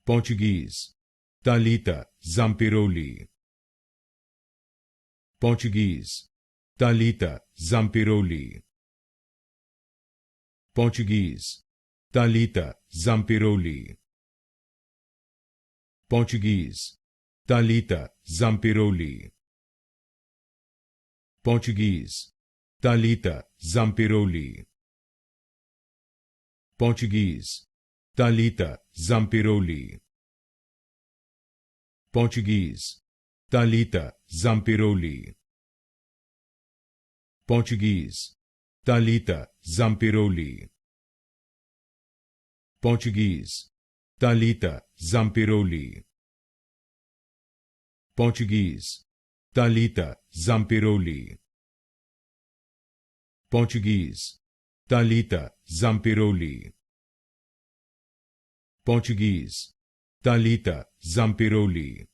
Portuguese, Thalita Zampirolli. Portuguese, Thalita Zampirolli. Portuguese, Thalita Zampirolli. Portuguese, Thalita Zampirolli. Portuguese, Thalita Zampirolli. Portuguese, Thalita Zampirolli. Portuguese, Thalita Zampirolli. Portuguese, Thalita Zampirolli. Portuguese, Thalita Zampirolli. Portuguese, Thalita Zampirolli. Portuguese, Thalita Zampirolli. Portuguese, Thalita Zampirolli.